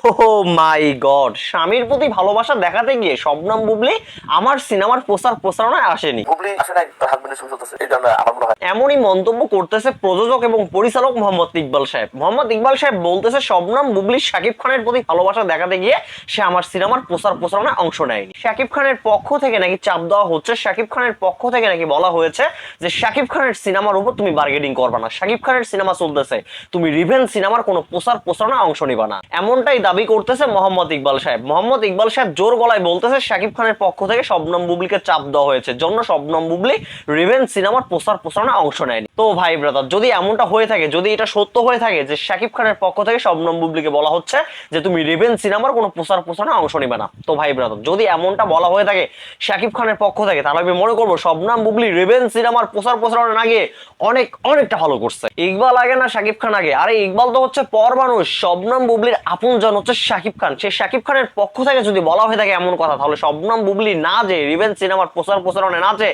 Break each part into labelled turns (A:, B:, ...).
A: ও মাই god, স্বামীর প্রতি ভালোবাসা দেখাতে গিয়ে শবনম বুবলি আমার সিনেমার প্রচারণায় আসেনি।
B: বুবলি আসে নাই, তার হাজবেন্ডের ছবি চলতেছে, এটা আমার মনে হয়।
A: এমনই মন্তব্য করতেছে প্রযোজক এবং পরিচালক মোহাম্মদ ইকবাল সাহেব। মোহাম্মদ ইকবাল সাহেব বলতেছে শবনম বুবলি শাকিব খানের প্রতি ভালোবাসা দেখাতে গিয়ে সে আমার সিনেমার প্রচারণায় অংশ নেয়নি। শাকিব খানের পক্ষ থেকে নাকি চাপ দেওয়া হচ্ছে, শাকিব খানের পক্ষ থেকে নাকি বলা হয়েছে যে শাকিব খানের সিনেমার উপর তুমি বার্গেনিং করবা না, শাকিব খানের সিনেমা চলতেছে, তুমি রিভেঞ্জ সিনেমার কোনো প্রচারণায় অংশ নিবা না, এমনটাই দাবি করতেছে মোহাম্মদ ইকবাল সাহেব। মোহাম্মদ ইকবাল সাহেব জোর গলায় বলতেছে শাকিব খানের পক্ষ থেকে শবনম বুবলিকে চাপ দেওয়া হয়েছে, জন্য শবনম বুবলি রিভেঞ্জ সিনেমার প্রচারণায় অংশ নেয়নি। তো ভাই ব্রাদার, যদি এমনটা হয়ে থাকে, যদি এটা সত্য হয়ে থাকে যে শাকিব খানের পক্ষ থেকে শবনম বুবলিকে বলা হচ্ছে যে তুমি রিভেঞ্জ সিনেমার কোনো প্রচারণায় অংশ নিবে না, তো ভাই ব্রাদার যদি এমনটা বলা হয়ে থাকে শাকিব খানের পক্ষ থেকে, তাহলে আমি মনে করবো শবনম বুবলি রিভেঞ্জ সিনেমার প্রচারণা না গিয়ে অনেকটা ভালো করছে। ইকবাল আগে না শাকিব খান আগে? আরে ইকবাল তো হচ্ছে পর মানুষ, শবনম বুবলির আপনজন হচ্ছে শাকিব খান। সে শাকিব খানের পক্ষ থেকে যদি বলা হয়ে থাকে এমন কথা, তাহলে শবনম বুবলি না যে রিভেঞ্জ সিনেমার প্রচারণায় না যে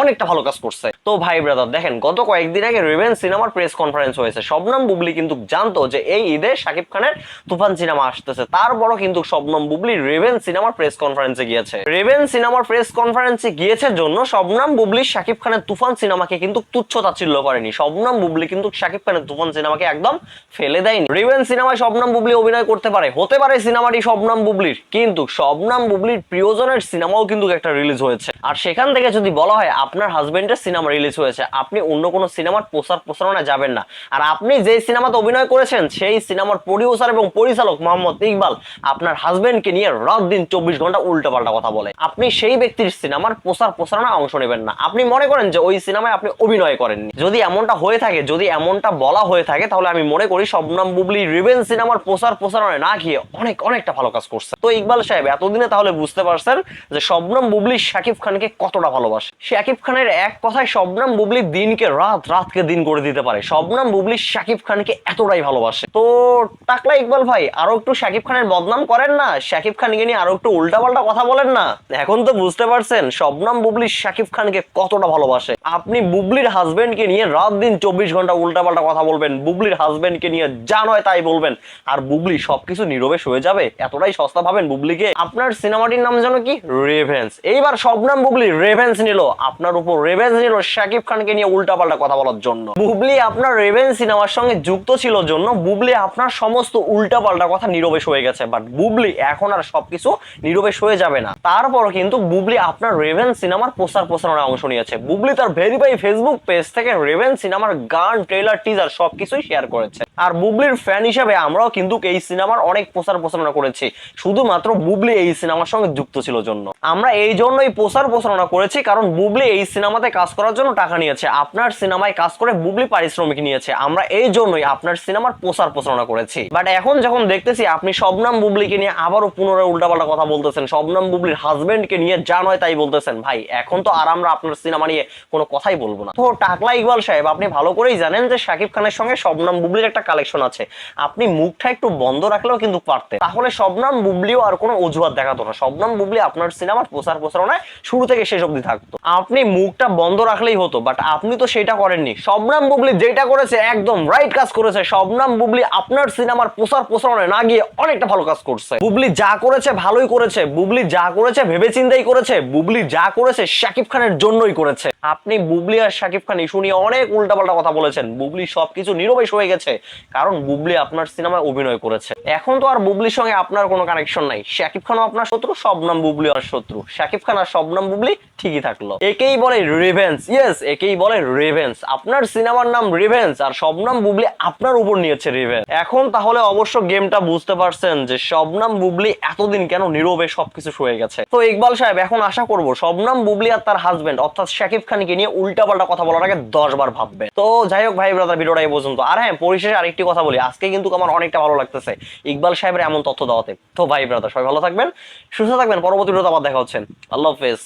A: অনেকটা ভালো কাজ করছে। তো ভাই ব্রাদার দেখেন, গত কয়েকদিন আগে রিভেঞ্জ সিনেমার প্রেস কনফারেন্স হয়েছে। শবনম বুবলি কিন্তু জানতো যে এই ঈদে শাকিব খানের তুফান সিনেমা আসতেছে, তারপরও কিন্তু শবনম বুবলি রিভেঞ্জ সিনেমার প্রেস কনফারেন্সে গিয়েছে। রিভেঞ্জ সিনেমার প্রেস কনফারেন্সে গিয়েছে জন্য শবনম বুবলি শাকিব খানের তুফান সিনেমাকে কিন্তু তুচ্ছ তাচ্ছিল্য করেনি। শবনম বুবলি কিন্তু শাকিব খানের তুফান সিনেমাকে একদম ফেলে দেয়নি। রিভেঞ্জ সিনেমায় শবনম বুবলি অভিনয় করতে পারে, হতে পারে সিনেমাটি শবনম বুবলির, কিন্তু শবনম বুবলির প্রিয়জনের সিনেমাও কিন্তু একটা রিলিজ হয়েছে। আর সেখান থেকে যদি বলা হয় আপনার হাজবেন্ডের সিনেমা রিলিজ হয়েছে, আপনি অন্য কোনো সিনেমার প্রচারণায় যাবেন না। আর আপনি যে সিনেমাতে অভিনয় করেছেন সেই সিনেমার প্রডিউসার এবং পরিচালক মোহাম্মদ ইকবাল আপনার হাজবেন্ডকে নিয়ে রাত দিন 24 ঘন্টা উল্টাপাল্টা কথা বলে, আপনি সেই ব্যক্তির সিনেমার প্রচারণায় অংশ নেবেন না। আপনি মনে করেন যে ওই সিনেমায় আপনি অভিনয় করেননি। যদি এমনটা হয়ে থাকে, যদি এমনটা বলা হয়ে থাকে, তাহলে আমি মনে করি শবনম বুবলি রিভেঞ্জ সিনেমার প্রচারণায় না গিয়ে অনেকটা ভালো কাজ করছে। তো ইকবাল সাহেব এতদিনে তাহলে বুঝতে পারছেন যে শবনম বুবলি শাকিব খানকে কতটা ভালোবাসে। শাকিব খানের এক কথায় শবনম বুবলি দিনকে রাত, রাতকে দিন করে দিতে পারে। শবনম বুবলি শাকিব খানকে এতটাই ভালোবাসে। তো টাকলা ইকবাল ভাই, আরো একটু শাকিব খানের বদনাম করেন না, শাকিব খানকে নিয়ে আরো একটু উল্টাপাল্টা কথা বলেন না। এখন তো বুঝতে পারছেন শবনম বুবলি শাকিব খানকে কতটা ভালোবাসে। আপনি বুবলির হাজবেন্ডকে নিয়ে রাত দিন 24 ঘন্টা উল্টাপাল্টা কথা বলবেন, বুবলির হাজবেন্ডকে নিয়ে যা নয় তাই বলবেন, আর বুবলি সবকিছু নীরবে সয়ে যাবে? এতটাই সস্তা ভাবেন বুবলিকে? আপনার সিনেমাটির নাম যেন কি, রেভেন্স। এইবার শবনম বুবলি রেভেন্স নিল, আপনার উপর রেভেন্স নিল শাকিব খানকে নিয়ে উল্টাপাল্টা কথা বলার জন্য। বুবলি আপনার রেভেন্স সিনেমার সঙ্গে যুক্ত ছিল জন্য বুবলি আপনার সমস্ত উল্টাপাল্টা কথা নীরবে সয়ে গেছে, বাট বুবলি এখন আর সবকিছু নীরবে সয়ে যাবে না। তারপর কিন্তু বুবলি আপনার রেভেন্স সিনেমার প্রচারণায় অংশ নিয়েছে। বুবলি তার ভেরিফাই ফেসবুক পেজ থেকে রেভেন্স সিনেমার গান, ট্রেলার, টিজার সবকিছুই শেয়ার করেছে। আর বুবলির ফ্যান হিসেবে আমরাও কিন্তু এই সিনেমার অনেক প্রচারণা করেছি, শুধুমাত্র বুবলি এই সিনেমার সঙ্গে যুক্ত ছিল জন্য। আমরা এই জন্যই প্রচারণা করেছি কারণ বুবলি এই সিনেমাতে কাজ করার জন্য টাকা নিয়েছে, আপনার সিনেমায় কাজ করে বুবলি পারিশ্রমিক নিয়েছে। আমরা এই জন্যই আপনার সিনেমার প্রচারণা করেছি। বাট এখন যখন দেখতেছি আপনি শবনম বুবলিকে নিয়ে আবারও পুনরায় উল্টাপাল্টা কথা বলতেছেন, শবনম বুবলির হাজবেন্ডকে নিয়ে যা নয় তাই বলতেছেন, ভাই এখন তো আর আমরা আপনার সিনেমা নিয়ে কোনো কথাই বলবো না। তো টাকলা ইকবাল সাহেব, আপনি ভালো করেই জানেন যে শাকিব খানের সঙ্গে শবনম বুবলির একটা কালেকশন আছে। আপনি মুখটা একটু বন্ধ রাখলেও কিন্তু পারতেন, তাহলে শবনম বুবলিও আর কোনো অজুহাত দেখাতো না। শবনম বুবলি আপনার সিনেমার প্রচারণায় শুরু থেকে শেষ অবধি থাকতো, আপনি মুখটা বন্ধ রাখলেই হতো। বাট আপনি তো সেটা করেননি। শবনম বুবলি যেটা করেছে একদম রাইট কাজ করেছে। শবনম বুবলি আপনার সিনেমার প্রচারণায় না গিয়ে অনেকটা ভালো কাজ করছে। বুবলি যা করেছে ভালোই করেছে, বুবলি যা করেছে ভেবেচিন্তেই করেছে, বুবলি যা করেছে শাকিব খানের জন্যই করেছে। আপনি বুবলি আর শাকিব খান ইস্যু নিয়ে অনেক উল্টাপাল্টা কথা বলেছেন, বুবলি সবকিছু নীরবে সয়ে গেছে কারণ বুবলি আপনার সিনেমায় অভিনয় করেছে। এখন তো আর বুবলির সঙ্গে আপনার কোনো কানেকশন নাই। শাকিব খানও আপনার শত্রু, শবনম বুবলি আর শত্রু। শাকিব খান আর শবনম বুবলি ঠিকই থাকলো। একেই বলে রিভেঞ্জ। ইয়েস, একেই বলে রিভেঞ্জ। আপনার সিনেমার নাম রিভেঞ্জ আর শবনম বুবলি আপনার উপর নিয়েছে রিভেঞ্জ। এখন তাহলে অবশ্য গেমটা বুঝতে পারছেন যে শবনম বুবলি এতদিন কেন নীরবে সবকিছু সয়ে গেছে। তো ইকবাল সাহেব এখন আশা করবো শবনম বুবলি আর তার হাজবেন্ড অর্থাৎ শাকিব খানকে নিয়ে উল্টাপাল্টা কথা বলার আগে 10 বার ভাববে। তো যাই হোক ভাই ব্রাদার, ভিডিওটা এই পর্যন্ত। আর হ্যাঁ, পরিশেষে আরেকটি কথা বলি, আজকে কিন্তু আমার অনেকটা ভালো লাগতেছে ইকবাল সাহেবের এমন তথ্য দেওয়াতে। তো ভাই ব্রাদার সবাই ভালো থাকবেন, সুস্থ থাকবেন। পরবর্তী ভিডিওতে আবার দেখা হচ্ছে। আল্লাহ হাফেজ।